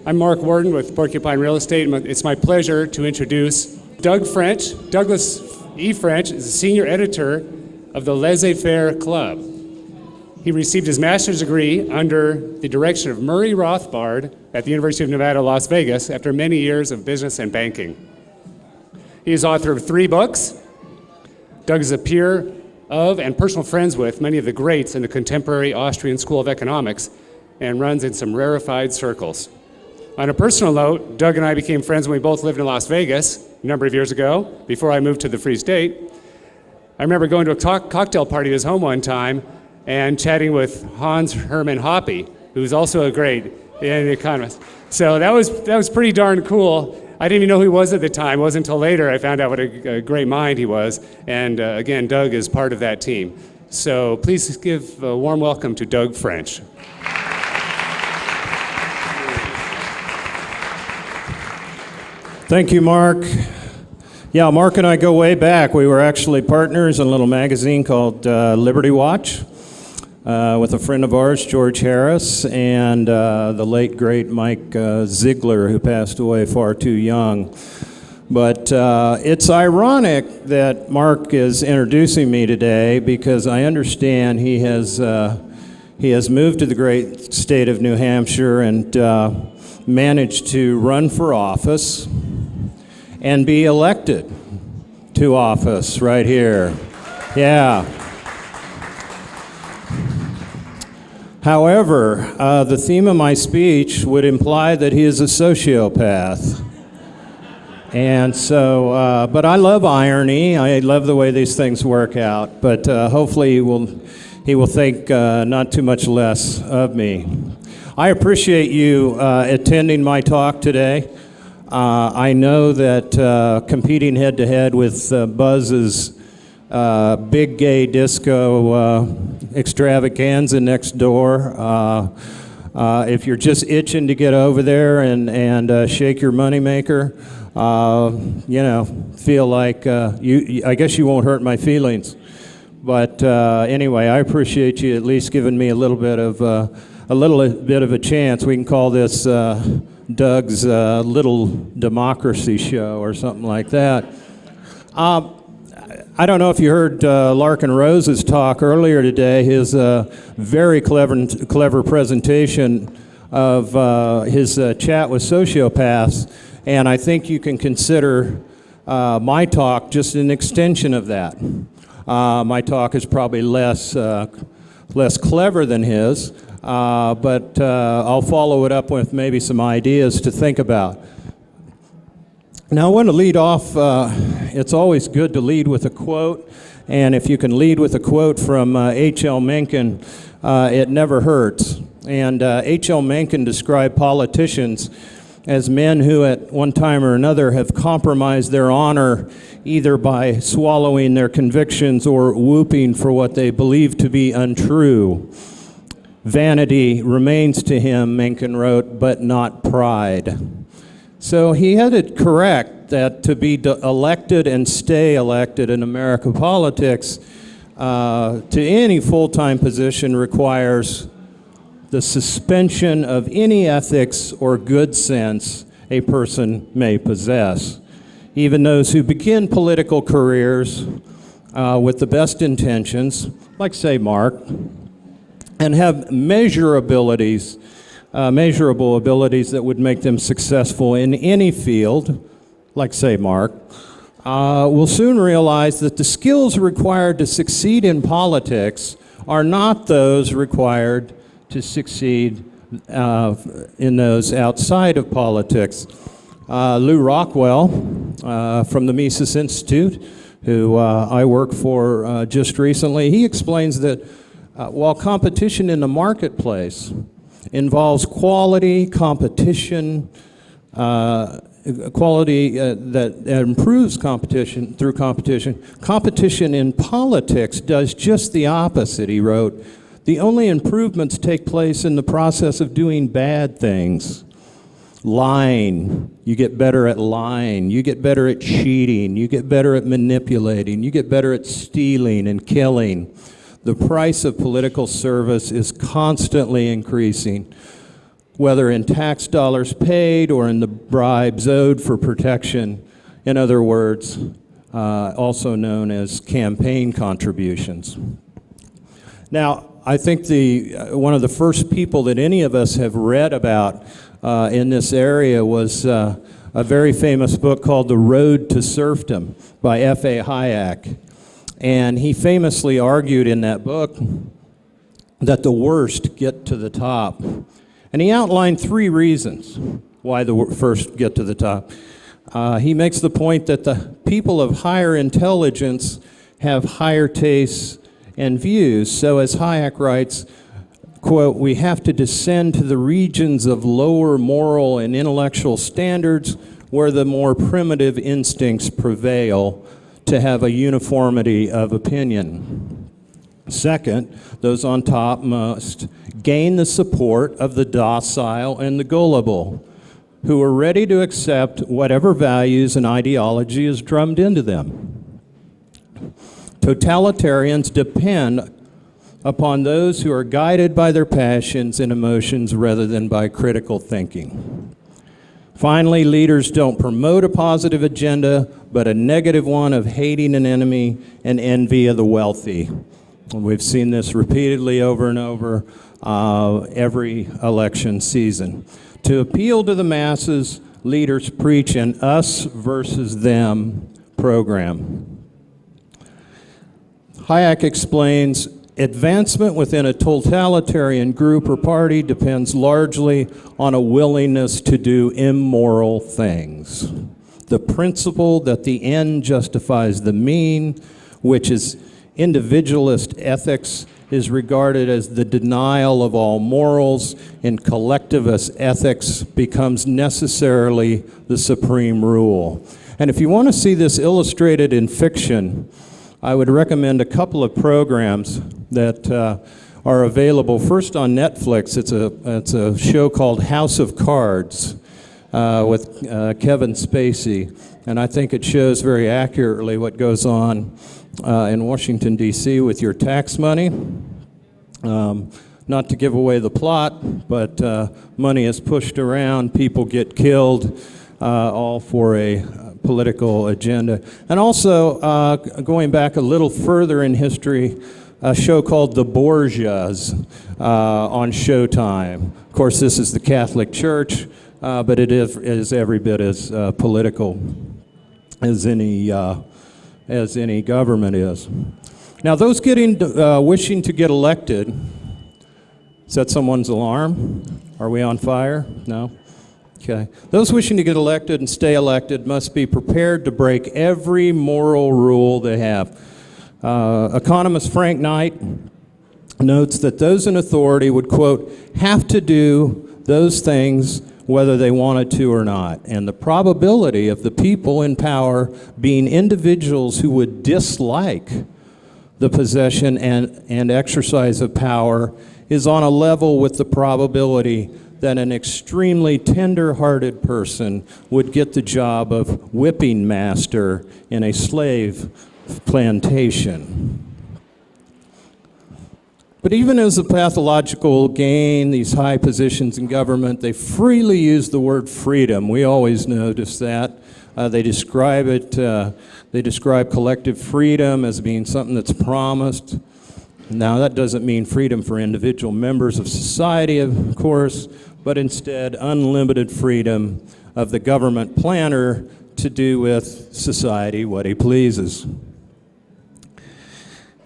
I'm Mark Warden with Porcupine Real Estate. It's my pleasure to introduce Doug French. Douglas E. French is a senior editor of the Laissez Faire Club. He received his master's degree under the direction of Murray Rothbard at the University of Nevada, Las Vegas, after many years of business and banking. He is author of 3 books. Doug is a peer of and personal friends with many of the greats in the contemporary Austrian School of Economics and runs in some rarefied circles. On a personal note, Doug and I became friends when we both lived in Las Vegas a number of years ago, before I moved to the Free State. I remember going to a cocktail party at his home one time and chatting with Hans Hermann Hoppe, who's also a great economist. So that was pretty darn cool. I didn't even know who he was at the time. It wasn't until later I found out what a great mind he was. And again, Doug is part of that team. So please give a warm welcome to Doug French. Thank you, Mark. Yeah, Mark and I go way back. We were actually partners in a little magazine called Liberty Watch with a friend of ours, George Harris, and the late, great Mike Ziegler, who passed away far too young. But it's ironic that Mark is introducing me today because I understand he has moved to the great state of New Hampshire and managed to run for office and be elected to office right here. Yeah. However, the theme of my speech would imply that he is a sociopath. And so, but I love irony. I love the way these things work out. But hopefully he will think not too much less of me. I appreciate you attending my talk today. I know that competing head-to-head with Buzz's big gay disco extravaganza next door, if you're just itching to get over there and shake your moneymaker, feel like I guess you won't hurt my feelings. But anyway, I appreciate you at least giving me a little bit of a chance. We can call this Doug's Little Democracy Show or something like that. I don't know if you heard Larkin Rose's talk earlier today, his very clever presentation of his chat with sociopaths, and I think you can consider my talk just an extension of that. My talk is probably less clever than his, but I'll follow it up with maybe some ideas to think about. Now, I want to lead off, it's always good to lead with a quote, and if you can lead with a quote from H.L. Mencken, it never hurts. And H.L. Mencken described politicians as men who at one time or another have compromised their honor either by swallowing their convictions or whooping for what they believe to be untrue. Vanity remains to him, Mencken wrote, but not pride. So he had it correct that to be elected and stay elected in American politics to any full-time position requires the suspension of any ethics or good sense a person may possess. Even those who begin political careers with the best intentions, like say Mark, and have measurable abilities that would make them successful in any field, like say Mark, will soon realize that the skills required to succeed in politics are not those required to succeed in those outside of politics. Lou Rockwell from the Mises Institute, who I work for just recently, he explains that while competition in the marketplace involves quality competition, quality that improves competition through competition, competition in politics does just the opposite, he wrote. The only improvements take place in the process of doing bad things. Lying, you get better at lying, you get better at cheating, you get better at manipulating, you get better at stealing and killing. The price of political service is constantly increasing. whether in tax dollars paid or in the bribes owed for protection. In other words, also known as campaign contributions. Now, I think one of the first people that any of us have read about in this area was a very famous book called The Road to Serfdom by F.A. Hayek. And he famously argued in that book that the worst get to the top. And he outlined 3 reasons why the first get to the top. He makes the point that the people of higher intelligence have higher tastes and views. So as Hayek writes, quote, "We have to descend to the regions of lower moral and intellectual standards where the more primitive instincts prevail to have a uniformity of opinion. Second, those on top must gain the support of the docile and the gullible, who are ready to accept whatever values and ideology is drummed into them. Totalitarians depend upon those who are guided by their passions and emotions rather than by critical thinking. Finally, leaders don't promote a positive agenda, but a negative one of hating an enemy and envy of the wealthy." We've seen this repeatedly over and over every election season. To appeal to the masses, leaders preach an us versus them program. Hayek explains, advancement within a totalitarian group or party depends largely on a willingness to do immoral things. The principle that the end justifies the mean, which is individualist ethics, is regarded as the denial of all morals, and collectivist ethics becomes necessarily the supreme rule. And if you want to see this illustrated in fiction, I would recommend a couple of programs that are available. First on Netflix, it's a show called House of Cards with Kevin Spacey, and I think it shows very accurately what goes on in Washington, D.C. with your tax money. Not to give away the plot, but money is pushed around, people get killed, all for a political agenda. And also, going back a little further in history, a show called The Borgias on Showtime. Of course, this is the Catholic Church, but it is every bit as political as any government is. Now, those wishing to get elected, is that someone's alarm? Are we on fire? No? Okay. Those wishing to get elected and stay elected must be prepared to break every moral rule they have. Economist Frank Knight notes that those in authority would, quote, have to do those things whether they wanted to or not. And the probability of the people in power being individuals who would dislike the possession and exercise of power is on a level with the probability that an extremely tender-hearted person would get the job of whipping master in a slave plantation. But even as a pathological gain these high positions in government, they freely use the word freedom. We always notice that. They describe collective freedom as being something that's promised. Now, that doesn't mean freedom for individual members of society, of course, but instead unlimited freedom of the government planner to do with society what he pleases.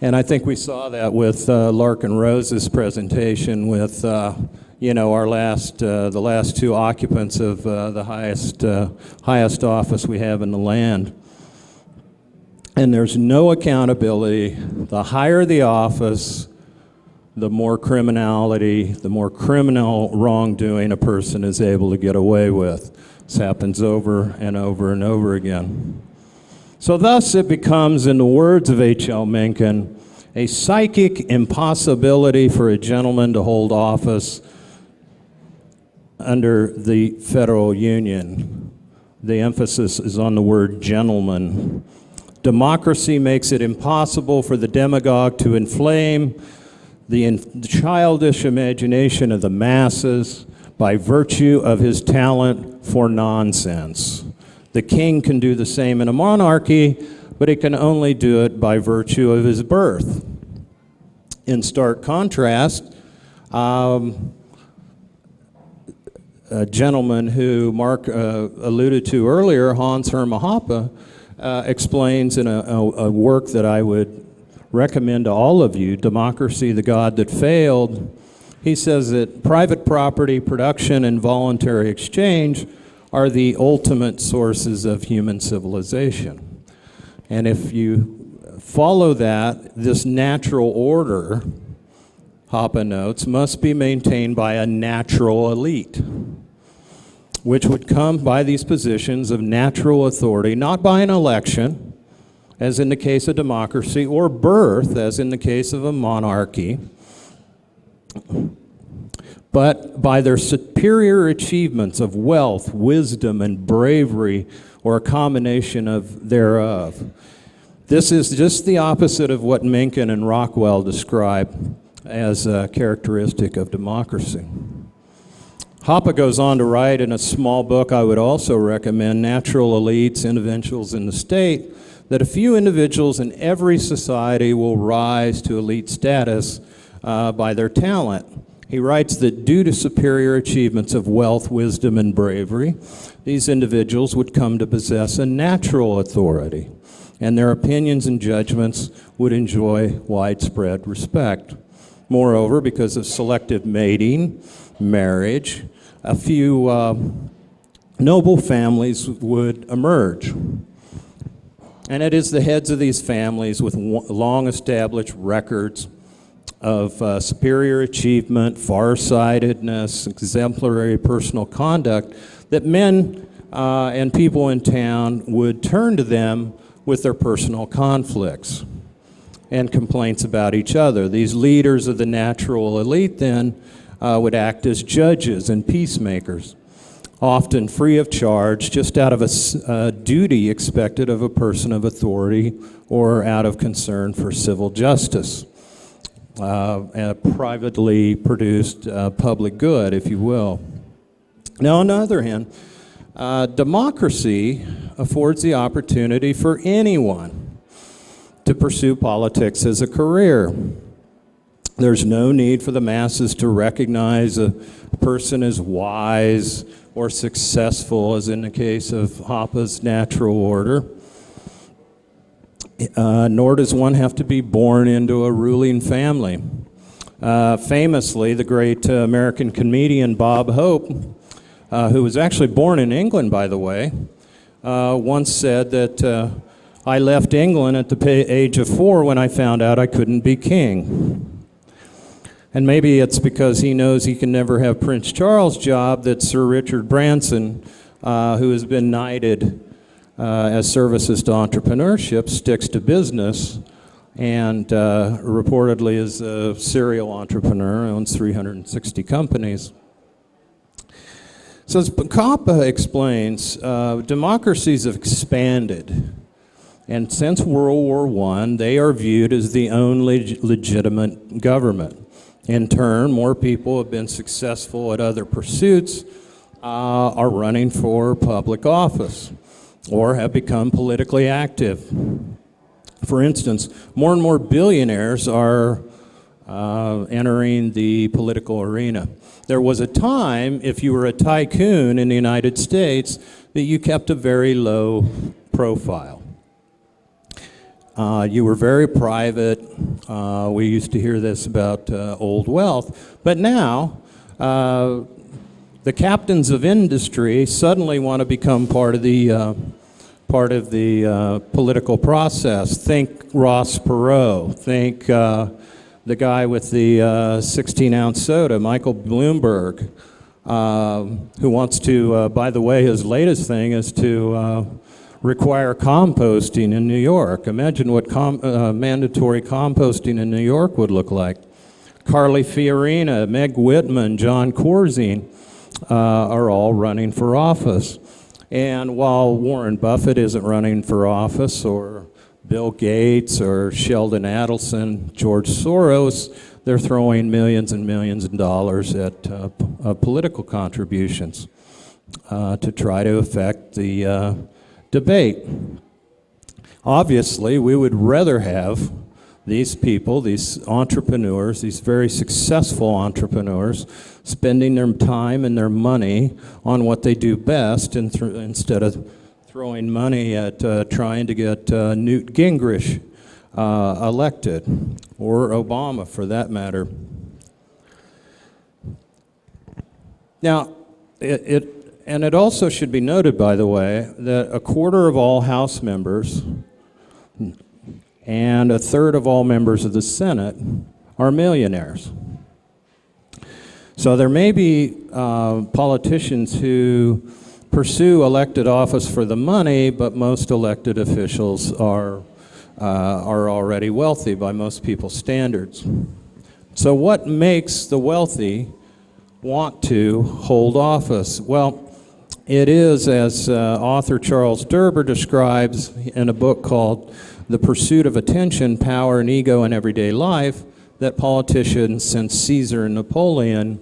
And I think we saw that with Larkin Rose's presentation with, the last 2 occupants of the highest office we have in the land. And there's no accountability. The higher the office, the more criminality, the more criminal wrongdoing a person is able to get away with. This happens over and over and over again. So thus it becomes, in the words of H.L. Mencken, a psychic impossibility for a gentleman to hold office under the federal union. The emphasis is on the word gentleman. Democracy makes it impossible for the demagogue to inflame the childish imagination of the masses by virtue of his talent for nonsense. The king can do the same in a monarchy, but he can only do it by virtue of his birth. In stark contrast, a gentleman who Mark alluded to earlier, Hans Hermann Hoppe, explains in a work that I would recommend to all of you, Democracy, the God That Failed. He says that private property, production, and voluntary exchange are the ultimate sources of human civilization. And if you follow that, this natural order, Hoppe notes, must be maintained by a natural elite, which would come by these positions of natural authority, not by an election, as in the case of democracy, or birth, as in the case of a monarchy, but by their superior achievements of wealth, wisdom, and bravery, or a combination of thereof. This is just the opposite of what Mencken and Rockwell describe as a characteristic of democracy. Hoppe goes on to write in a small book I would also recommend, Natural Elites, Individuals in the State, that a few individuals in every society will rise to elite status by their talent. He writes that due to superior achievements of wealth, wisdom, and bravery, these individuals would come to possess a natural authority, and their opinions and judgments would enjoy widespread respect. Moreover, because of selective mating, marriage, a few noble families would emerge. And it is the heads of these families with long-established records of superior achievement, farsightedness, exemplary personal conduct that men and people in town would turn to them with their personal conflicts and complaints about each other. These leaders of the natural elite then would act as judges and peacemakers, often free of charge, just out of a duty expected of a person of authority or out of concern for civil justice, a privately produced public good, if you will. Now, on the other hand, democracy affords the opportunity for anyone to pursue politics as a career. There's no need for the masses to recognize a person as wise or successful, as in the case of Hoppe's natural order. Nor does one have to be born into a ruling family. Famously, the great American comedian Bob Hope, who was actually born in England, by the way, once said that I left England at the age of 4 when I found out I couldn't be king. And maybe it's because he knows he can never have Prince Charles' job that Sir Richard Branson, who has been knighted as services to entrepreneurship, sticks to business and reportedly is a serial entrepreneur, owns 360 companies. So as Hoppe explains, democracies have expanded. And since World War I, they are viewed as the only legitimate government. In turn, more people have been successful at other pursuits, are running for public office, or have become politically active. For instance, more and more billionaires are entering the political arena. There was a time, if you were a tycoon in the United States, that you kept a very low profile. You were very private. We used to hear this about old wealth. But now, the captains of industry suddenly want to become part of the political process. Think Ross Perot. Think the guy with the 16-ounce soda, Michael Bloomberg, who wants to, by the way, his latest thing is to require composting in New York. Imagine what mandatory composting in New York would look like. Carly Fiorina, Meg Whitman, John Corzine are all running for office. And while Warren Buffett isn't running for office, or Bill Gates, or Sheldon Adelson, George Soros, they're throwing millions and millions of dollars at political contributions to try to affect the debate. Obviously, we would rather have these people, these entrepreneurs, these very successful entrepreneurs, spending their time and their money on what they do best instead of throwing money at trying to get Newt Gingrich elected, or Obama for that matter. Now, it also should be noted, by the way, that a quarter of all House members and a third of all members of the Senate are millionaires. So there may be politicians who pursue elected office for the money, but most elected officials are already wealthy by most people's standards. So what makes the wealthy want to hold office? Well, it is, as author Charles Derber describes in a book called The Pursuit of Attention, Power, and Ego in Everyday Life, that politicians since Caesar and Napoleon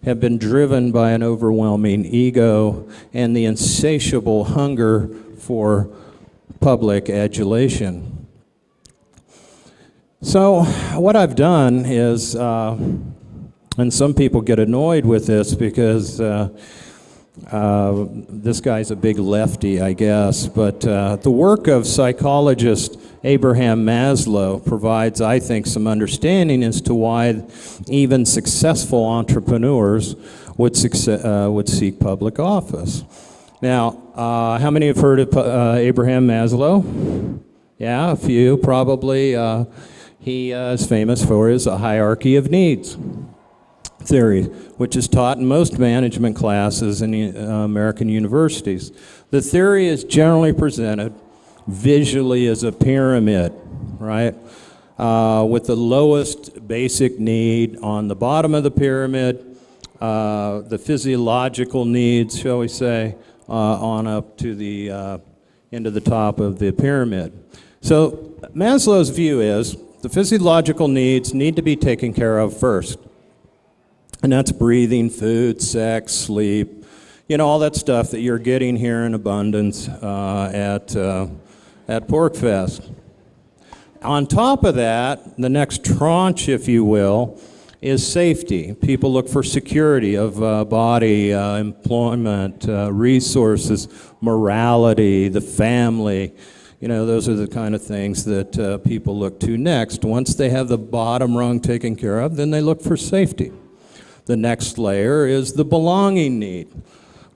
have been driven by an overwhelming ego and the insatiable hunger for public adulation. So what I've done is, and some people get annoyed with this because this guy's a big lefty, I guess, but the work of psychologist Abraham Maslow provides, I think, some understanding as to why even successful entrepreneurs would seek public office. Now, how many have heard of Abraham Maslow? Yeah, a few, probably. He is famous for his hierarchy of needs theory, which is taught in most management classes in American universities. The theory is generally presented visually as a pyramid, right? With the lowest basic need on the bottom of the pyramid, the physiological needs, shall we say, on up to the into the top of the pyramid. So Maslow's view is the physiological needs need to be taken care of first. And that's breathing, food, sex, sleep, all that stuff that you're getting here in abundance at PorcFest. On top of that, the next tranche, if you will, is safety. People look for security of body, employment, resources, morality, the family. Those are the kind of things that people look to next. Once they have the bottom rung taken care of, then they look for safety. The next layer is the belonging need.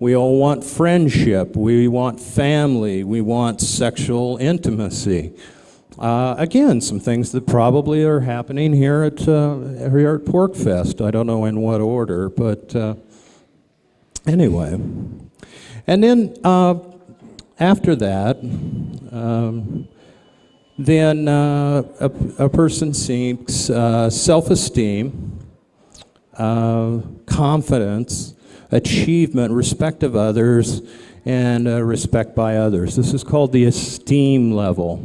We all want friendship, we want family, we want sexual intimacy. Again, some things that probably are happening here at PorcFest. I don't know in what order, but anyway. And then after that, then a person seeks self-esteem, confidence, achievement, respect of others, and respect by others. This is called the esteem level.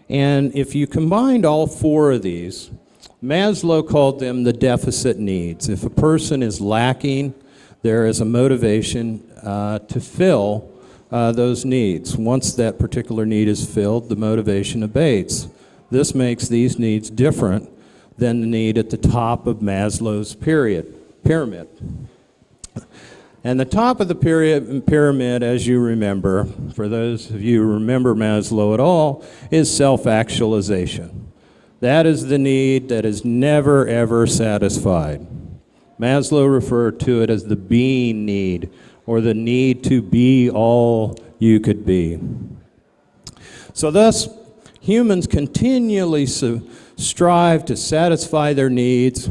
And if you combined all four of these, Maslow called them the deficit needs. If a person is lacking, there is a motivation to fill those needs. Once that particular need is filled, the motivation abates. This makes these needs different than the need at the top of Maslow's pyramid. And the top of the pyramid, as you remember, for those of you who remember Maslow at all, is self-actualization. That is the need that is never, ever satisfied. Maslow referred to it as the being need, or the need to be all you could be. So thus, humans continually strive to satisfy their needs,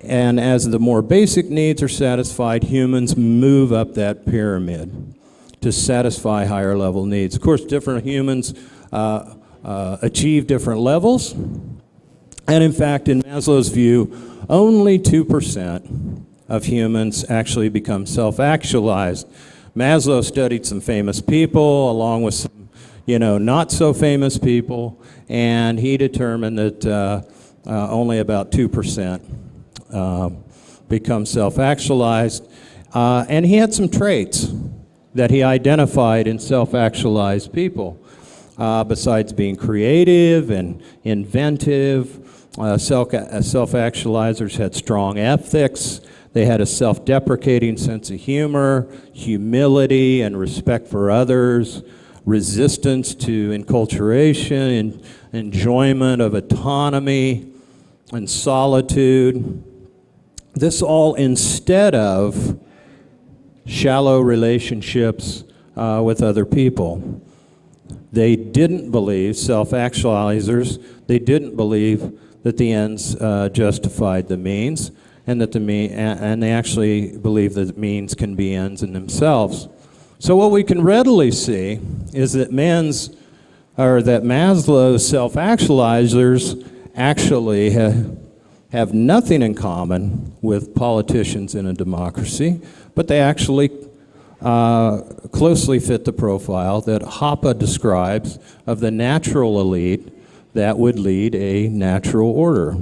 and as the more basic needs are satisfied, humans move up that pyramid to satisfy higher level needs. Of course, different humans achieve different levels, and in fact, in Maslow's view, only 2% of humans actually become self-actualized. Maslow studied some famous people along with some, not so famous people, and he determined that only about 2% become self-actualized. And he had some traits that he identified in self-actualized people. Besides being creative and inventive, self-actualizers had strong ethics. They had a self-deprecating sense of humor, humility and respect for others, resistance to enculturation, and enjoyment of autonomy and solitude. This all instead of shallow relationships with other people. They didn't believe, self-actualizers, they didn't believe that the ends justified the means, and that and they actually believe that means can be ends in themselves. So what we can readily see is that Maslow's self-actualizers actually have nothing in common with politicians in a democracy, but they actually closely fit the profile that Hoppe describes of the natural elite that would lead a natural order.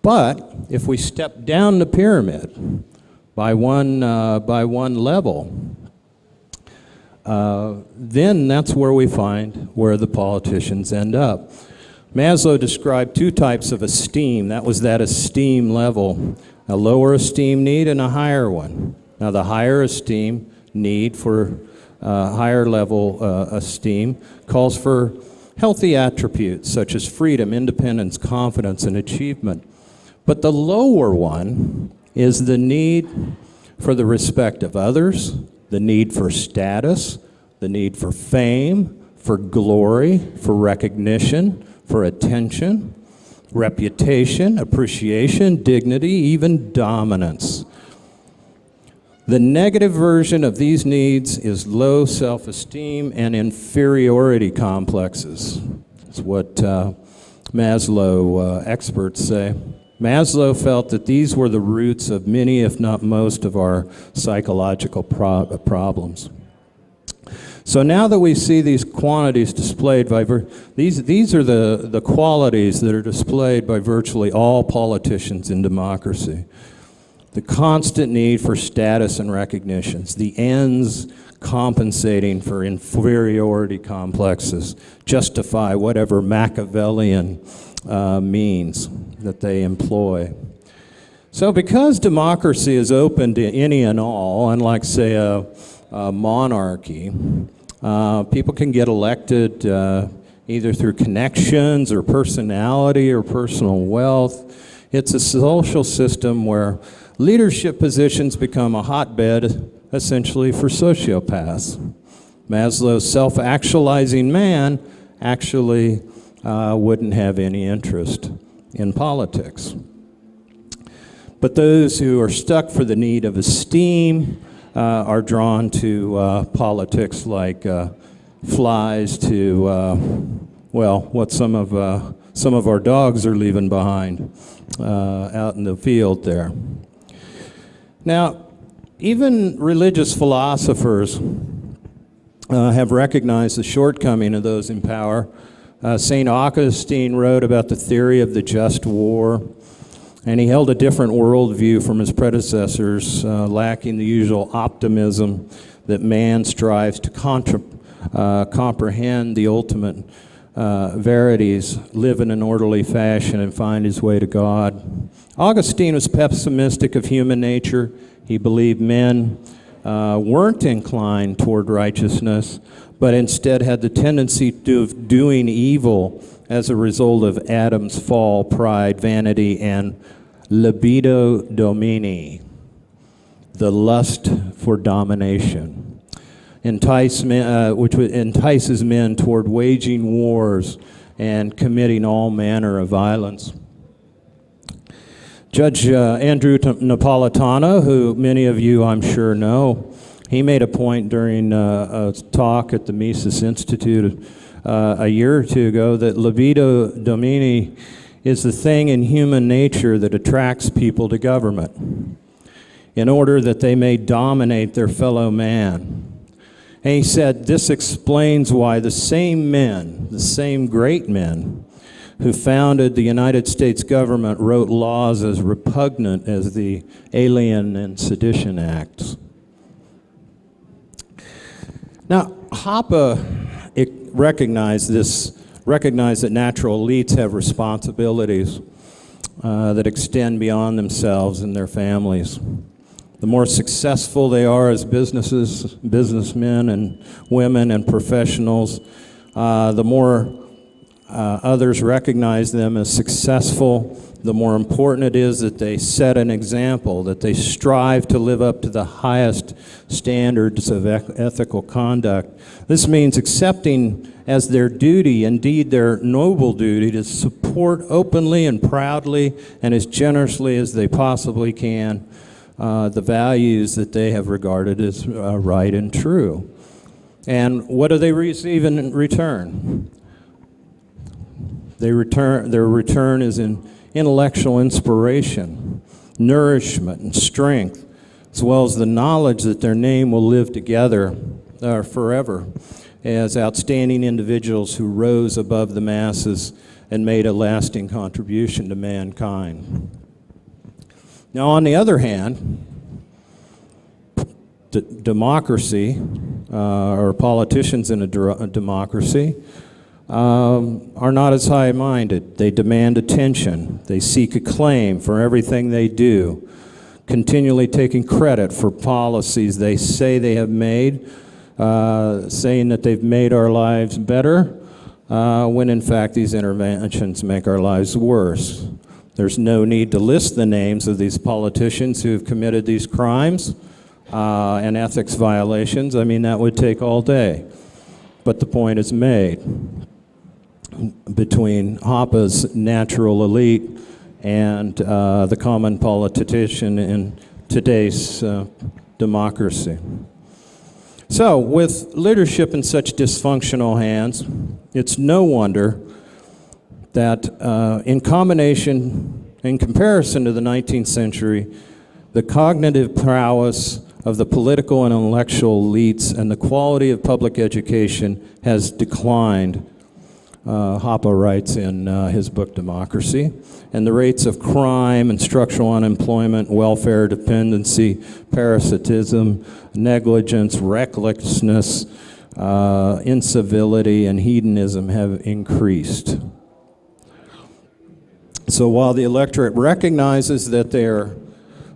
But if we step down the pyramid by one level, then that's where we find where the politicians end up. Maslow described two types of esteem. That was that esteem level, a lower esteem need and a higher one. Now the higher esteem need for higher level esteem calls for healthy attributes such as freedom, independence, confidence, and achievement. But the lower one is the need for the respect of others, the need for status, the need for fame, for glory, for recognition, for attention, reputation, appreciation, dignity, even dominance. The negative version of these needs is low self-esteem and inferiority complexes. That's what Maslow experts say. Maslow felt that these were the roots of many, if not most, of our psychological problems. So now that we see these quantities displayed by these are the qualities that are displayed by virtually all politicians in democracy. The constant need for status and recognitions, the ends compensating for inferiority complexes, justify whatever Machiavellian means that they employ. So because democracy is open to any and all, unlike, say, a monarchy, people can get elected either through connections or personality or personal wealth. It's a social system where leadership positions become a hotbed, essentially, for sociopaths. Maslow's self-actualizing man actually wouldn't have any interest in politics. But those who are stuck for the need of esteem are drawn to politics like flies to, what some of our dogs are leaving behind out in the field there. Now, even religious philosophers have recognized the shortcoming of those in power. St. Augustine wrote about the theory of the just war, and he held a different worldview from his predecessors, lacking the usual optimism that man strives to comprehend the ultimate verities, live in an orderly fashion, and find his way to God. Augustine was pessimistic of human nature. He believed men weren't inclined toward righteousness, but instead had the tendency of doing evil as a result of Adam's fall, pride, vanity, and libido domini, the lust for domination, which entices men toward waging wars and committing all manner of violence. Judge Andrew Napolitano, who many of you I'm sure know, he made a point during a talk at the Mises Institute a year or two ago that libido domini is the thing in human nature that attracts people to government in order that they may dominate their fellow man. And he said this explains why the same men, the same great men, who founded the United States government, wrote laws as repugnant as the Alien and Sedition Acts. Now, Hoppe recognized that natural elites have responsibilities that extend beyond themselves and their families. The more successful they are as businessmen and women and professionals, the more others recognize them as successful, the more important it is that they set an example, that they strive to live up to the highest standards of ethical conduct. This means accepting as their duty, indeed their noble duty, to support openly and proudly and as generously as they possibly can the values that they have regarded as right and true. And what do they receive in return? Their return is in intellectual inspiration, nourishment, and strength, as well as the knowledge that their name will live together forever as outstanding individuals who rose above the masses and made a lasting contribution to mankind. Now, on the other hand, democracy, or politicians in a democracy, are not as high-minded. They demand attention. They seek acclaim for everything they do, continually taking credit for policies they say they have made, saying that they've made our lives better, when in fact these interventions make our lives worse. There's no need to list the names of these politicians who have committed these crimes and ethics violations. I mean, that would take all day. But the point is made. Between Hoppe's natural elite and the common politician in today's democracy. So, with leadership in such dysfunctional hands, it's no wonder that in comparison to the 19th century, the cognitive prowess of the political and intellectual elites and the quality of public education has declined. Hoppe writes in his book Democracy, and the rates of crime and structural unemployment, welfare dependency, parasitism, negligence, recklessness, incivility, and hedonism have increased. So while the electorate recognizes that they're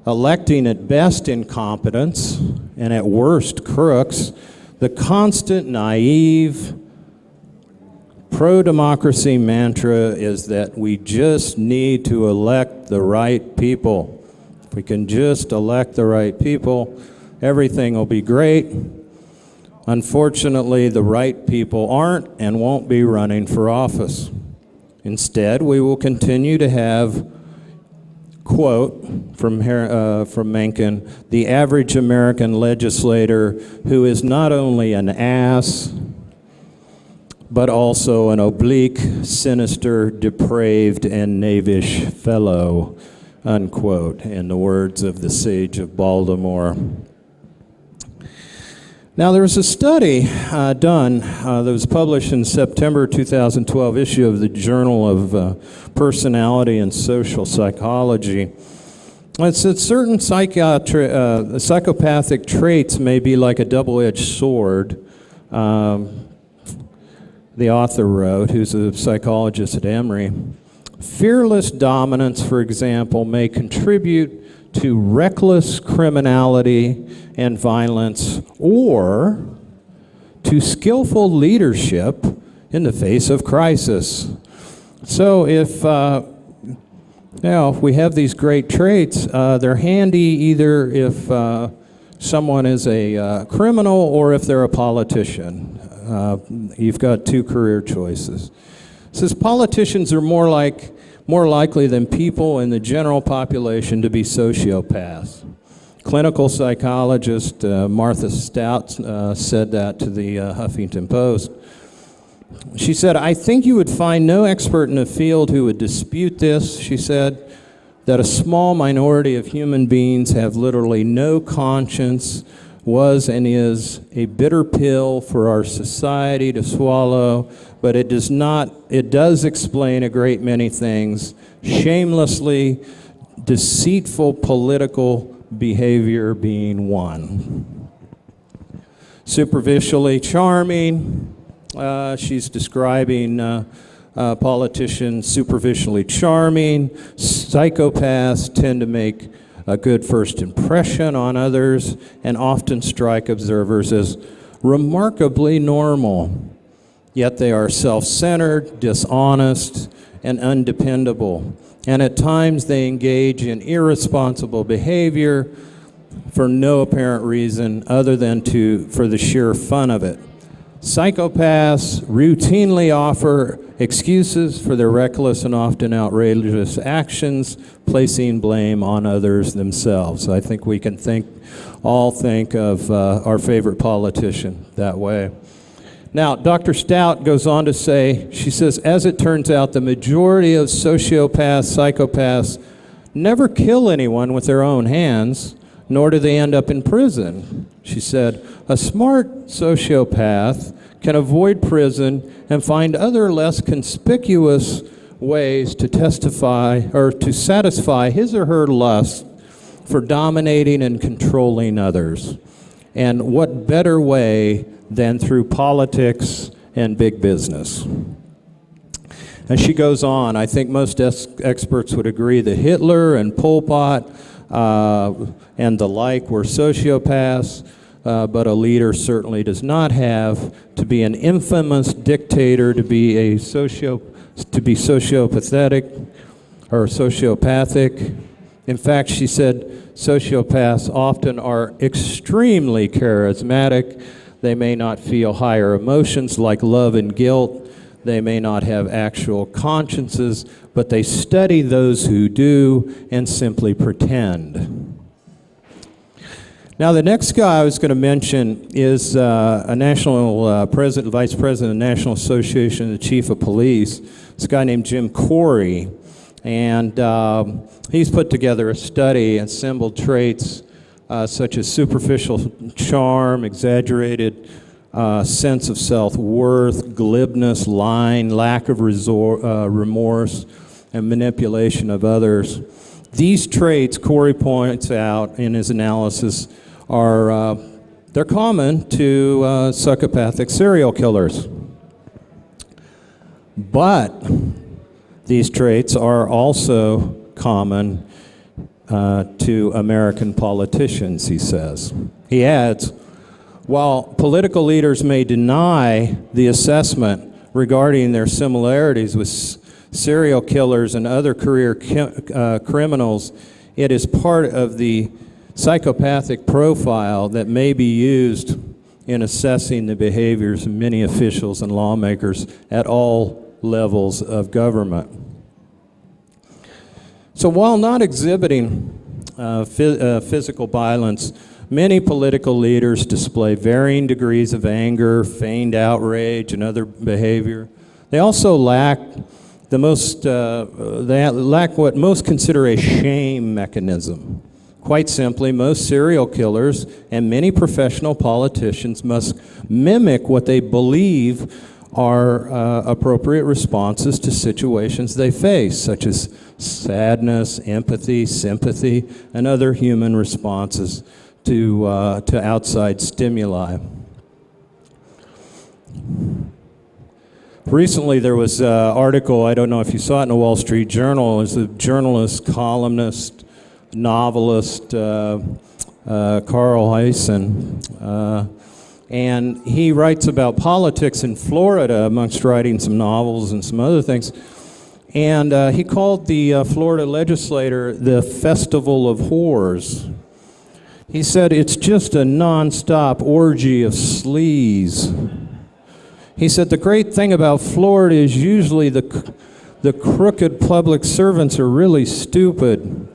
electing at best incompetents and at worst crooks, the constant naive pro-democracy mantra is that we just need to elect the right people. If we can just elect the right people, everything will be great. Unfortunately, the right people aren't and won't be running for office. Instead, we will continue to have, quote from Mencken, the average American legislator who is not only an ass, but also an oblique, sinister, depraved, and knavish fellow, unquote, in the words of the sage of Baltimore. Now, there was a study done that was published in September 2012 issue of the Journal of Personality and Social Psychology. It said certain psychopathic traits may be like a double-edged sword. The author wrote, who's a psychologist at Emory. Fearless dominance, for example, may contribute to reckless criminality and violence, or to skillful leadership in the face of crisis. So if we have these great traits, they're handy either if someone is a criminal or if they're a politician. You've got two career choices. It says politicians are more likely than people in the general population to be sociopaths. Clinical psychologist Martha Stout said that to the Huffington Post. She said, "I think you would find no expert in the field who would dispute this," she said, "that a small minority of human beings have literally no conscience, was and is a bitter pill for our society to swallow, but it does explain a great many things, shamelessly deceitful political behavior being one. Superficially charming, she's describing politicians superficially charming. Psychopaths tend to make a good first impression on others and often strike observers as remarkably normal. Yet they are self-centered, dishonest, and undependable. And at times they engage in irresponsible behavior for no apparent reason other than for the sheer fun of it. Psychopaths routinely offer excuses for their reckless and often outrageous actions, placing blame on others themselves. I think we can all think of our favorite politician that way. Now, Dr. Stout goes on to say, she says, as it turns out, the majority of sociopaths, psychopaths, never kill anyone with their own hands, nor do they end up in prison. She said, a smart sociopath can avoid prison and find other less conspicuous ways to testify or to satisfy his or her lust for dominating and controlling others. And what better way than through politics and big business? And she goes on, I think most experts would agree that Hitler and Pol Pot and the like were sociopaths, but a leader certainly does not have to be an infamous dictator to be sociopathetic or sociopathic. In fact, she said sociopaths often are extremely charismatic. They may not feel higher emotions like love and guilt. They may not have actual consciences, but they study those who do and simply pretend. Now, the next guy I was going to mention is a national vice president of the National Association of the Chief of Police. It's a guy named Jim Corey, and he's put together a study and assembled traits such as superficial charm, exaggerated sense of self-worth, glibness, lying, lack of remorse, and manipulation of others. These traits, Corey points out in his analysis, they're common to psychopathic serial killers. But these traits are also common to American politicians, he says. He adds, while political leaders may deny the assessment regarding their similarities with serial killers and other career criminals, it is part of the psychopathic profile that may be used in assessing the behaviors of many officials and lawmakers at all levels of government. So while not exhibiting physical violence, many political leaders display varying degrees of anger, feigned outrage, and other behavior. They also lack what most consider a shame mechanism. Quite simply, most serial killers and many professional politicians must mimic what they believe are appropriate responses to situations they face, such as sadness, empathy, sympathy, and other human responses to outside stimuli. Recently, there was an article, I don't know if you saw it in the Wall Street Journal. It was a journalist, columnist, novelist, Carl Hysen, and he writes about politics in Florida amongst writing some novels and some other things. And he called the Florida legislature the Festival of Whores. He said it's just a nonstop orgy of sleaze. He said the great thing about Florida is usually the crooked public servants are really stupid.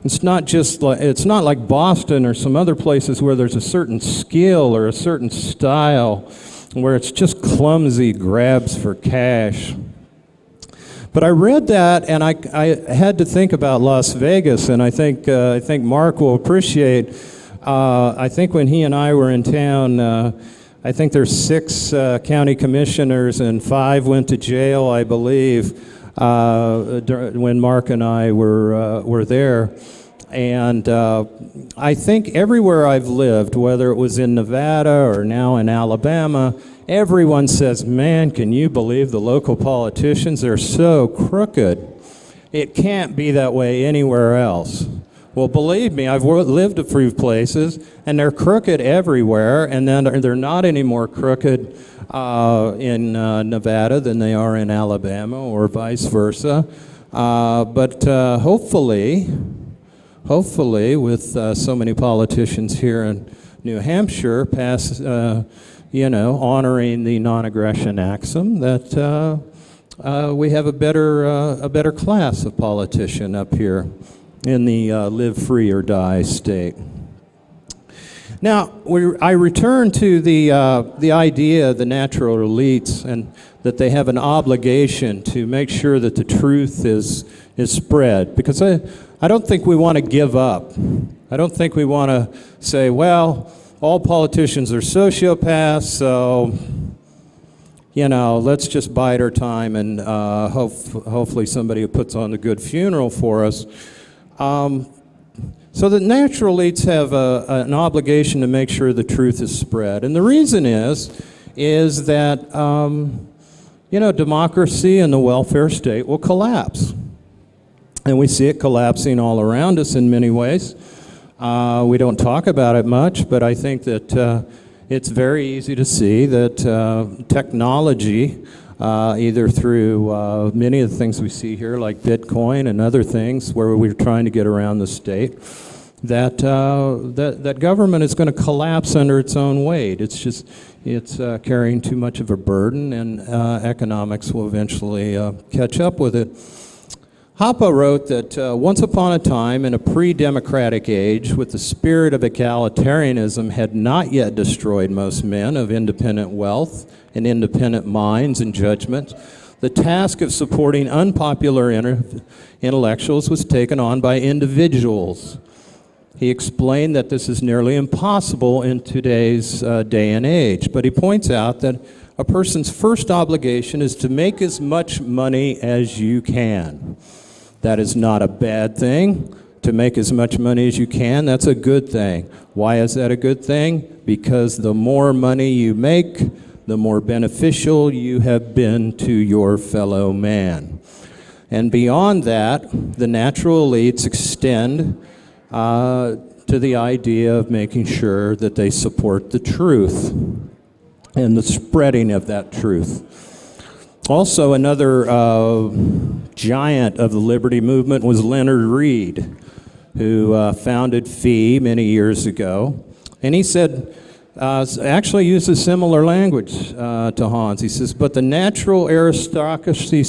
It's not like Boston or some other places where there's a certain skill or a certain style, where it's just clumsy grabs for cash. But I read that and I had to think about Las Vegas, and I think Mark will appreciate I think when he and I were in town, I think there's 6 county commissioners and 5 went to jail, I believe, when Mark and I were there. And I think everywhere I've lived, whether it was in Nevada or now in Alabama, everyone says, man, can you believe the local politicians? They're so crooked. It can't be that way anywhere else. Well, believe me, I've lived a few places, and they're crooked everywhere, and then they're not any more crooked in Nevada than they are in Alabama, or vice versa. But hopefully, with so many politicians here in New Hampshire honoring the non-aggression axiom, that we have a better class of politician up here in the live free or die state. Now, I return to the idea of the natural elites, and that they have an obligation to make sure that the truth is spread, because I don't think we want to give up. I don't think we want to say, well, all politicians are sociopaths, so let's just bide our time and hopefully somebody who puts on a good funeral for us. So the natural elites have an obligation to make sure the truth is spread. And the reason is that, democracy and the welfare state will collapse. And we see it collapsing all around us in many ways. We don't talk about it much, but I think that it's very easy to see that technology, either through many of the things we see here, like Bitcoin and other things where we're trying to get around the state, that government is going to collapse under its own weight. It's carrying too much of a burden, and economics will eventually catch up with it. Hoppe wrote that once upon a time, in a pre-democratic age, with the spirit of egalitarianism had not yet destroyed most men of independent wealth and independent minds and judgments, the task of supporting unpopular intellectuals was taken on by individuals. He explained that this is nearly impossible in today's day and age, but he points out that a person's first obligation is to make as much money as you can. That is not a bad thing. To make as much money as you can, that's a good thing. Why is that a good thing? Because the more money you make, the more beneficial you have been to your fellow man. And beyond that, the natural elites extend to the idea of making sure that they support the truth and the spreading of that truth. Also, another giant of the liberty movement was Leonard Read, who founded FEE many years ago. And he said, actually uses similar language to Hans. He says, but the natural aristocracy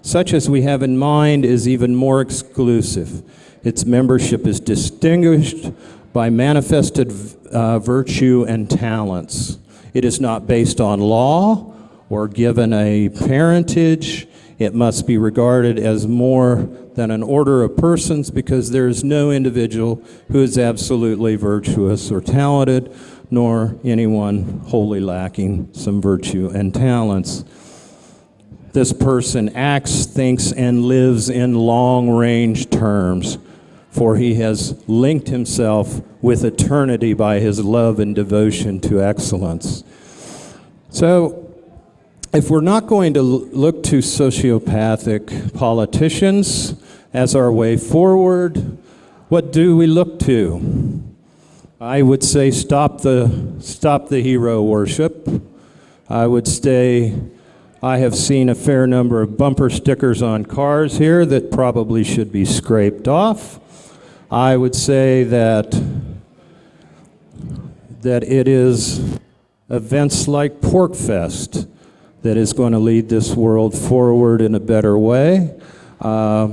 such as we have in mind is even more exclusive. Its membership is distinguished by manifested virtue and talents. It is not based on law or given a parentage. It must be regarded as more than an order of persons, because there is no individual who is absolutely virtuous or talented, nor anyone wholly lacking some virtue and talents. This person acts, thinks, and lives in long-range terms, for he has linked himself with eternity by his love and devotion to excellence. So, if we're not going to look to sociopathic politicians as our way forward, what do we look to? I would say stop the hero worship. I would say I have seen a fair number of bumper stickers on cars here that probably should be scraped off. I would say that it is events like PorcFest that is going to lead this world forward in a better way. I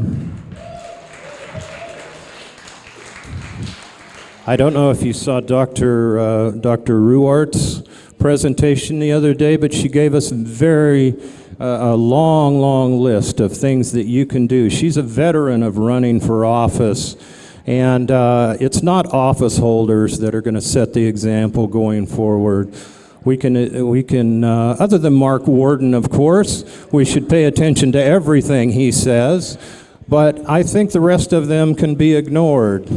don't know if you saw Dr. Ruart's presentation the other day, but she gave us a long list of things that you can do. She's a veteran of running for office, And it's not office holders that are going to set the example going forward. We can, other than Mark Warden, of course, we should pay attention to everything he says, but I think the rest of them can be ignored,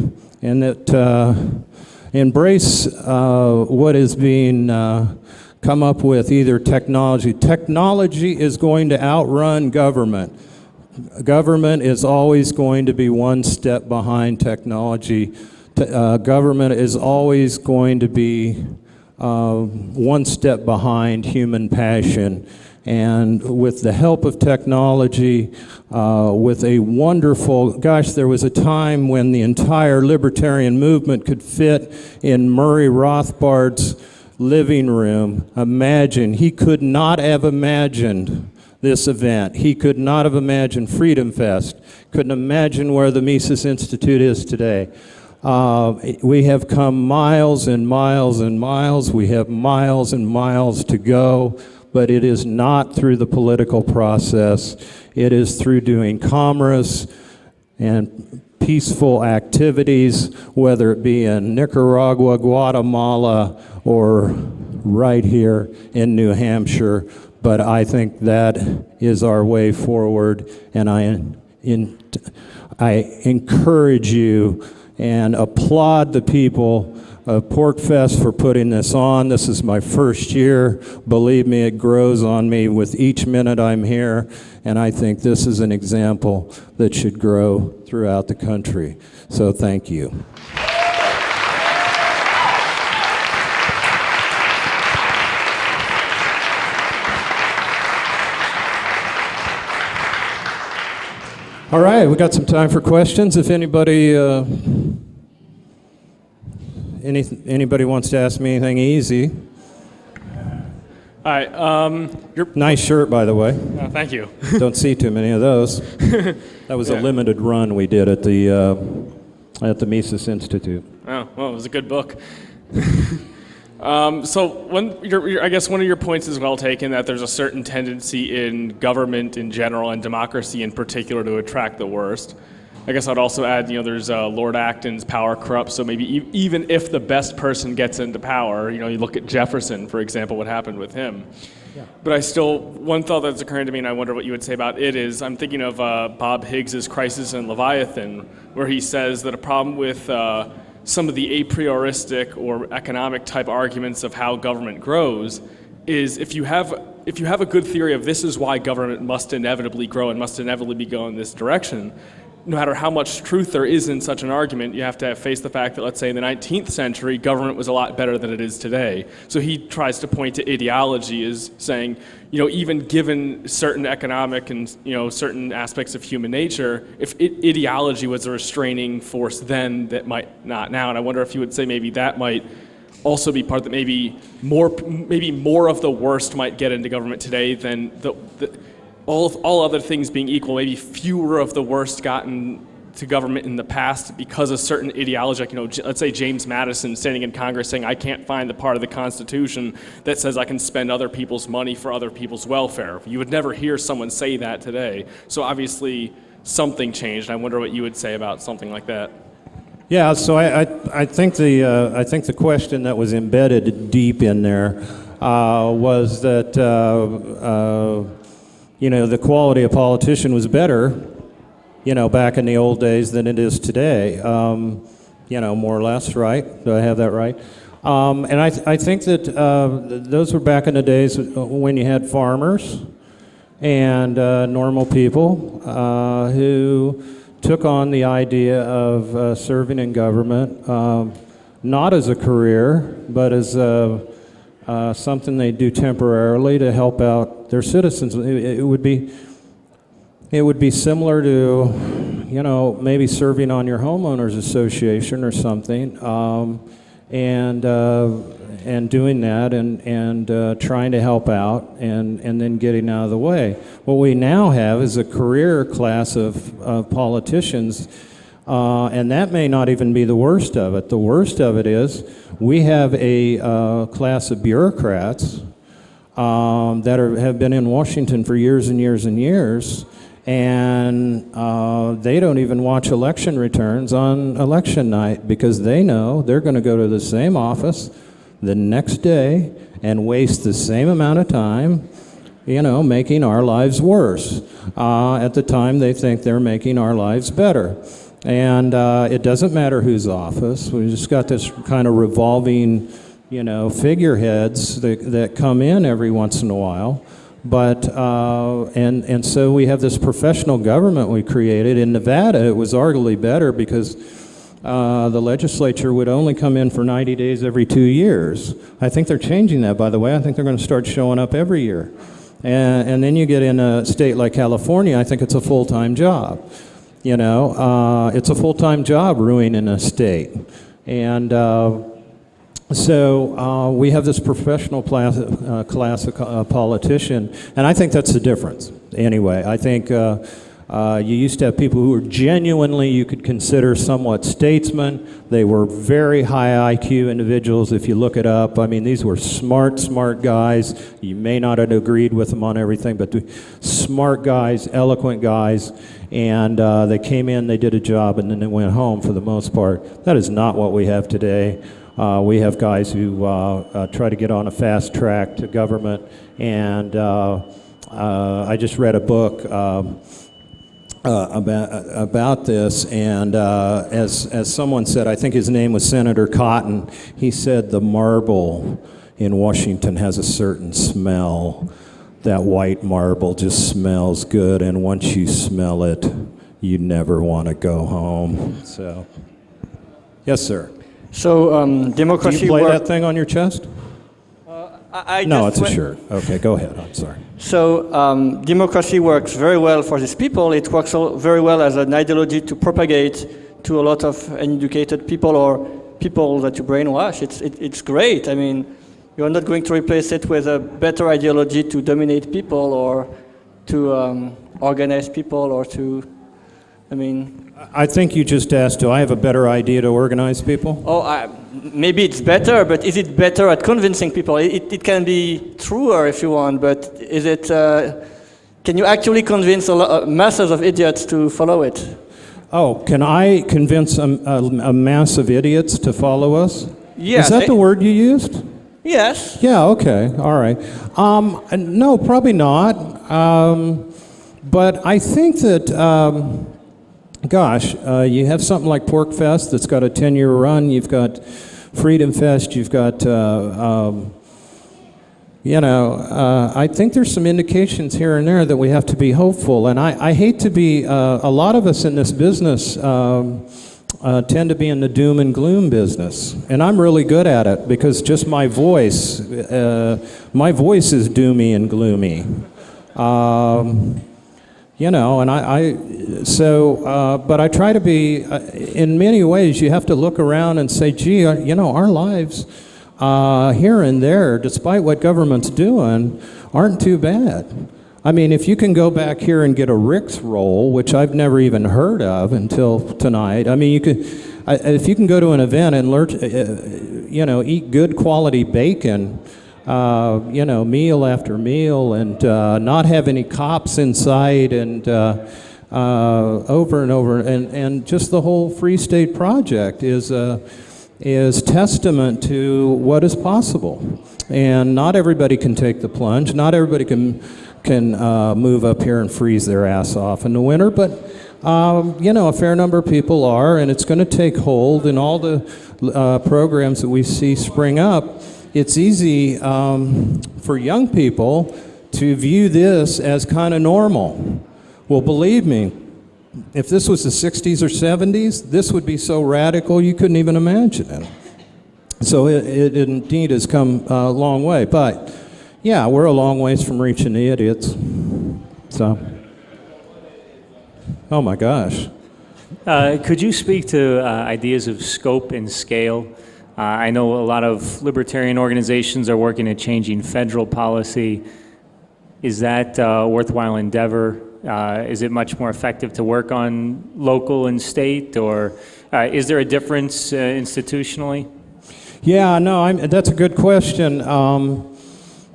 and that embrace what is being come up with, either technology. Technology is going to outrun government. Government is always going to be one step behind technology. Government is always going to be one step behind human passion. And with the help of technology, with a wonderful, gosh, there was a time when the entire libertarian movement could fit in Murray Rothbard's living room. Imagine, he could not have imagined this event. He could not have imagined Freedom Fest, couldn't imagine where the Mises Institute is today. We have come miles and miles and miles. We have miles and miles to go, but it is not through the political process. It is through doing commerce and peaceful activities, whether it be in Nicaragua, Guatemala, or right here in New Hampshire. But I think that is our way forward, and I encourage you and applaud the people of PorcFest for putting this on. This is my first year. Believe me, it grows on me with each minute I'm here, and I think this is an example that should grow throughout the country. So thank you. All right, we got some time for questions. If anybody anybody wants to ask me anything easy. Hi. Nice shirt, by the way. Thank you. Don't see too many of those. That was a limited run we did at the Mises Institute. Oh, well, it was a good book. So I guess one of your points is well taken, that there's a certain tendency in government in general and democracy in particular to attract the worst. I guess I'd also add, there's Lord Acton's power corrupts, so maybe even if the best person gets into power, you look at Jefferson, for example, what happened with him. Yeah. But one thought that's occurring to me, and I wonder what you would say about it, is I'm thinking of Bob Higgs's Crisis in Leviathan, where he says that a problem with some of the a prioristic or economic type arguments of how government grows is if you have a good theory of this is why government must inevitably grow and must inevitably go in this direction, no matter how much truth there is in such an argument, you have to face the fact that, let's say, in the 19th century, government was a lot better than it is today. So he tries to point to ideology as saying, even given certain economic and, certain aspects of human nature, if ideology was a restraining force then, that might not now. And I wonder if you would say maybe that might also be part that maybe more of the worst might get into government today than all other things being equal, maybe fewer of the worst gotten to government in the past because of certain ideology. Like, let's say James Madison standing in Congress saying, I can't find the part of the Constitution that says I can spend other people's money for other people's welfare. You would never hear someone say that today. So obviously something changed. I wonder what you would say about something like that. Yeah, so I think the question that was embedded deep in there was that the quality of politician was better, back in the old days than it is today. More or less, right? Do I have that right? And I think that those were back in the days when you had farmers and normal people who took on the idea of serving in government, not as a career, but as something they do temporarily to help out their citizens. It would be similar to, maybe serving on your homeowners association or something, and doing that and trying to help out and then getting out of the way. What we now have is a career class of politicians, and that may not even be the worst of it. The worst of it is we have a class of bureaucrats that have been in Washington for years and years and years, And they don't even watch election returns on election night because they know they're going to go to the same office the next day and waste the same amount of time, making our lives worse. At the time, they think they're making our lives better. And it doesn't matter whose office. We just got this kind of revolving, figureheads that come in every once in a while. But, and so we have this professional government we created. In Nevada, it was arguably better because the legislature would only come in for 90 days every 2 years. I think they're changing that, by the way. I think they're going to start showing up every year. And then you get in a state like California, I think it's a full-time job. It's a full-time job ruining a state. And so we have this professional classic politician, and I think that's the difference. Anyway, I think you used to have people who were genuinely, you could consider somewhat statesmen. They were very high IQ individuals, if you look it up. I mean, these were smart guys. You may not have agreed with them on everything, but smart guys, eloquent guys, and they came in, they did a job, and then they went home for the most part. That is not what we have today. We have guys who try to get on a fast track to government, and I just read a book about this, and as someone said, I think his name was Senator Cotton, he said the marble in Washington has a certain smell. That white marble just smells good, and once you smell it, you never want to go home. So, yes, sir. So democracy. Do you play that thing on your chest? No, it's a went... shirt. Okay, go ahead. I'm sorry. So democracy works very well for these people. It works very well as an ideology to propagate to a lot of uneducated people or people that you brainwash. It's great. I mean, you're not going to replace it with a better ideology to dominate people or to organize people or to, I think you just asked, do I have a better idea to organize people? Maybe it's better, but is it better at convincing people? It can be truer if you want, but is it? Can you actually convince masses of idiots to follow it? Oh, can I convince a mass of idiots to follow us? Yes. Is that the word you used? Yes. Yeah, okay, all right. No, probably not. But I think that, you have something like PorcFest that's got a 10-year run. You've got Freedom Fest. You've got, I think there's some indications here and there that we have to be hopeful. And I hate to be, a lot of us in this business tend to be in the doom and gloom business. And I'm really good at it because just my voice is doomy and gloomy. But I try to be, in many ways, you have to look around and say, gee, our lives here and there, despite what government's doing, aren't too bad. I mean, if you can go back here and get a Rick's roll, which I've never even heard of until tonight, I mean, if you can go to an event and learn, eat good quality bacon, meal after meal, and not have any cops inside, and over and over, and just the whole Free State Project is testament to what is possible. And not everybody can take the plunge. Not everybody can move up here and freeze their ass off in the winter, but a fair number of people are, and it's going to take hold in all the programs that we see spring up. It's easy for young people to view this as kind of normal. Well, believe me, if this was the 60s or 70s, this would be so radical you couldn't even imagine it. So it indeed has come a long way. But, yeah, we're a long ways from reaching the idiots. So, oh my gosh. Could you speak to ideas of scope and scale? I know a lot of libertarian organizations are working at changing federal policy. Is that a worthwhile endeavor? Is it much more effective to work on local and state, or is there a difference institutionally? Yeah, no, that's a good question.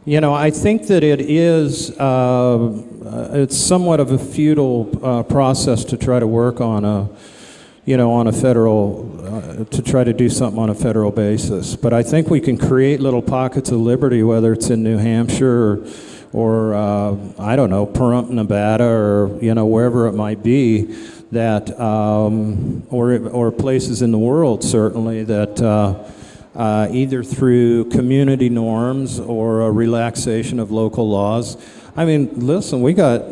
I think that it is, it's somewhat of a futile process to try to work on on a federal, to try to do something on a federal basis. But I think we can create little pockets of liberty, whether it's in New Hampshire or I don't know, Pahrump, Nevada, or, wherever it might be, that, or places in the world, certainly, that either through community norms or a relaxation of local laws. I mean, listen, we got,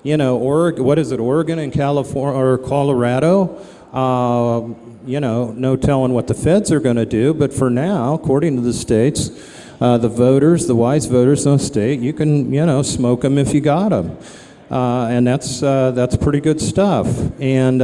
what is it, Oregon and California or Colorado? No telling what the feds are going to do, but for now, according to the states, the voters, the wise voters in the state, you can, smoke them if you got them. And that's pretty good stuff. And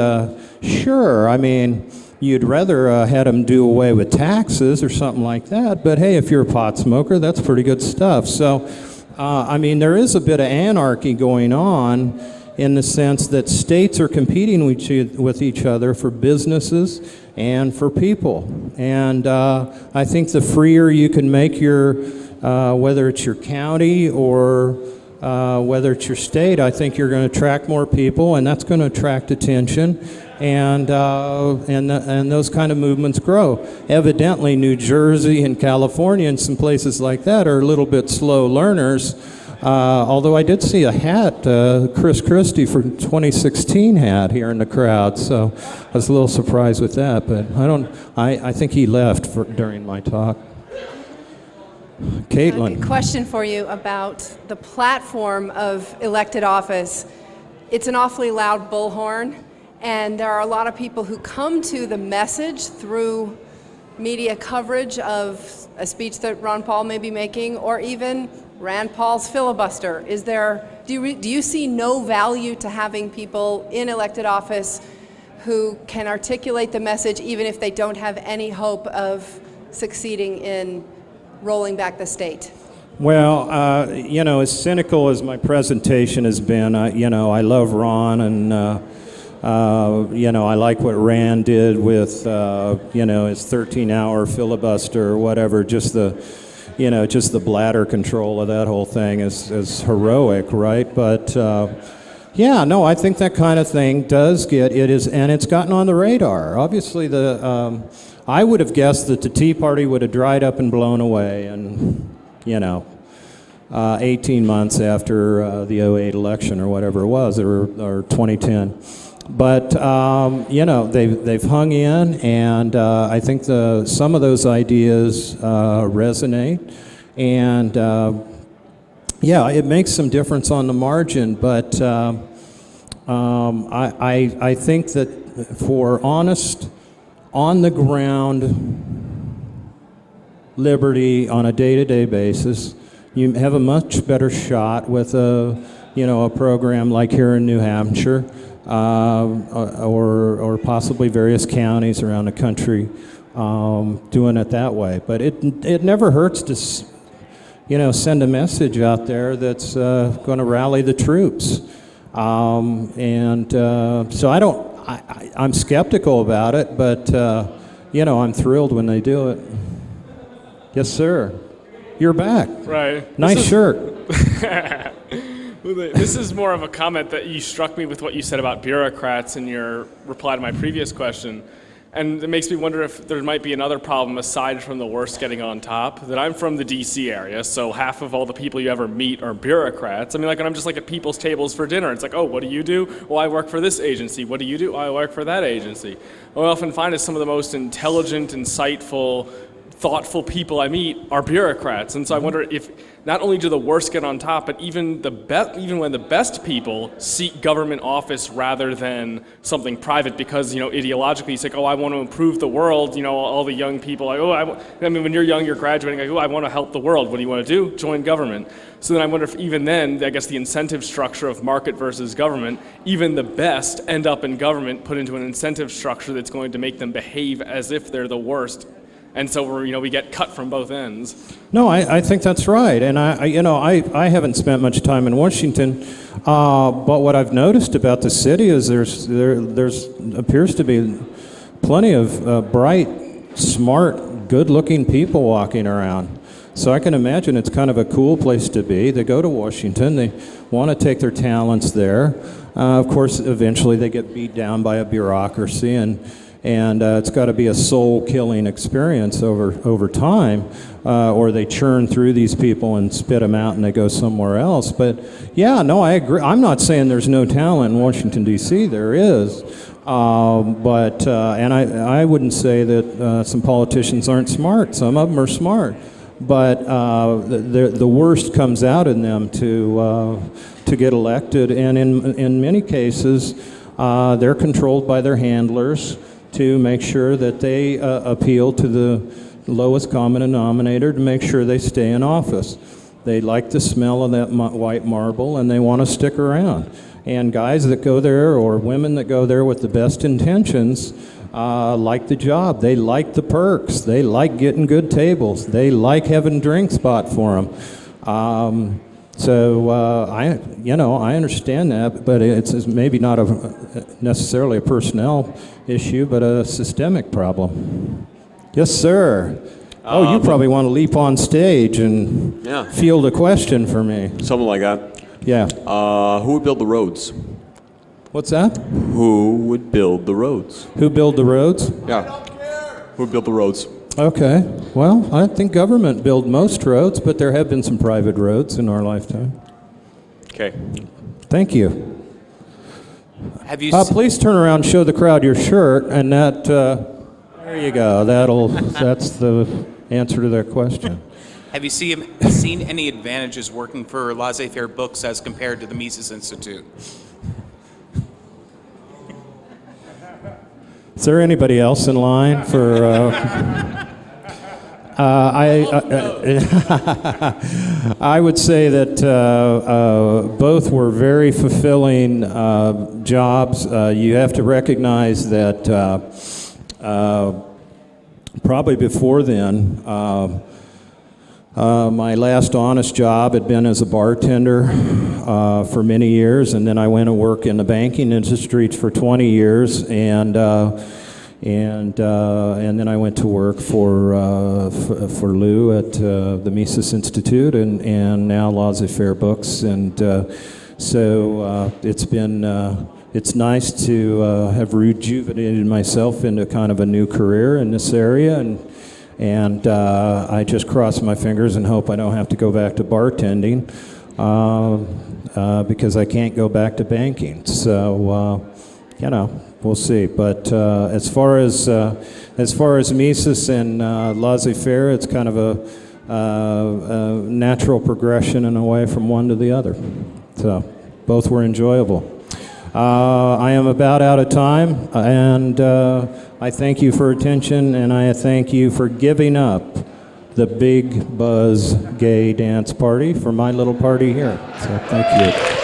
sure, I mean, you'd rather had them do away with taxes or something like that, but hey, if you're a pot smoker, that's pretty good stuff. So, I mean, there is a bit of anarchy going on in the sense that states are competing with each other for businesses and for people. And I think the freer you can make your, whether it's your county or whether it's your state, I think you're going to attract more people, and that's going to attract attention, and those kind of movements grow. Evidently, New Jersey and California and some places like that are a little bit slow learners. Although I did see a hat Chris Christie for 2016 had here in the crowd, so I was a little surprised with that. But I think he left during my talk. Caitlin. A question for you about the platform of elected office. It's an awfully loud bullhorn, and there are a lot of people who come to the message through media coverage of a speech that Ron Paul may be making, or even Rand Paul's filibuster. Do you see no value to having people in elected office who can articulate the message even if they don't have any hope of succeeding in rolling back the state? Well, as cynical as my presentation has been, I love Ron, and I like what Rand did with his 13-hour filibuster or whatever. Just the bladder control of that whole thing is heroic, right? But I think that kind of thing does and it's gotten on the radar. Obviously, I would have guessed that the Tea Party would have dried up and blown away, and 18 months after the 2008 election or whatever it was, or 2010. But they've hung in, and I think some of those ideas resonate, and it makes some difference on the margin. But I think that for honest, on the ground liberty on a day-to-day basis, you have a much better shot with a program like here in New Hampshire, or possibly various counties around the country doing it that way. But it never hurts to send a message out there that's going to rally the troops. So I'm skeptical about it, but I'm thrilled when they do it. Yes, sir. You're back. Right. Nice shirt. This is more of a comment that you struck me with what you said about bureaucrats in your reply to my previous question. And it makes me wonder if there might be another problem aside from the worst getting on top. That I'm from the DC area, so half of all the people you ever meet are bureaucrats. I mean, when I'm just at people's tables for dinner, it's like, oh, what do you do? Well, I work for this agency. What do you do? Oh, I work for that agency. What I often find is some of the most intelligent, insightful, thoughtful people I meet are bureaucrats. And so I wonder if not only do the worst get on top, but even when the best people seek government office rather than something private because, ideologically it's like, oh, I want to improve the world. All the young people, when you're young, you're graduating, I want to help the world. What do you want to do? Join government. So then I wonder if even then, I guess the incentive structure of market versus government, even the best end up in government put into an incentive structure that's going to make them behave as if they're the worst. And so we get cut from both ends. No, I think that's right, and I haven't spent much time in Washington, but what I've noticed about the city is there's appears to be plenty of bright, smart, good-looking people walking around. So I can imagine it's kind of a cool place to be. They go to Washington, they want to take their talents there. Of course, eventually they get beat down by a bureaucracy, and it's got to be a soul-killing experience over time, or they churn through these people and spit them out and they go somewhere else. But yeah, no, I agree. I'm not saying there's no talent in Washington, D.C. There is. And I wouldn't say that some politicians aren't smart. Some of them are smart. But the worst comes out in them to get elected, and in many cases, they're controlled by their handlers to make sure that they appeal to the lowest common denominator to make sure they stay in office. They like the smell of that white marble, and they want to stick around. And guys that go there, or women that go there with the best intentions, like the job. They like the perks. They like getting good tables. They like having a drink spot for them. I understand that, but it's maybe not necessarily a personnel issue, but a systemic problem. Yes, sir. You probably want to leap on stage and field a question for me. Something like that. Yeah. Who would build the roads? What's that? Who would build the roads? Who build the roads? Yeah. Who would build the roads? Okay. Well, I think government build most roads, but there have been some private roads in our lifetime. Okay. Thank you. Have you Please turn around and show the crowd your shirt, and that, there you go. That's the answer to that question. have you seen any advantages working for Laissez Faire Books as compared to the Mises Institute? Is there anybody else in line for? I would say that both were very fulfilling jobs. You have to recognize that probably before then, my last honest job had been as a bartender for many years, and then I went to work in the banking industry for 20 years, and then I went to work for Lou at the Mises Institute, and now Laissez Faire Books, and so it's nice to have rejuvenated myself into kind of a new career in this area, and I just cross my fingers and hope I don't have to go back to bartending because I can't go back to banking. So, we'll see. But as far as Mises and Laissez Faire, it's kind of a natural progression in a way from one to the other. So both were enjoyable. I am about out of time, and I thank you for attention, and I thank you for giving up the big buzz gay dance party for my little party here. So thank you.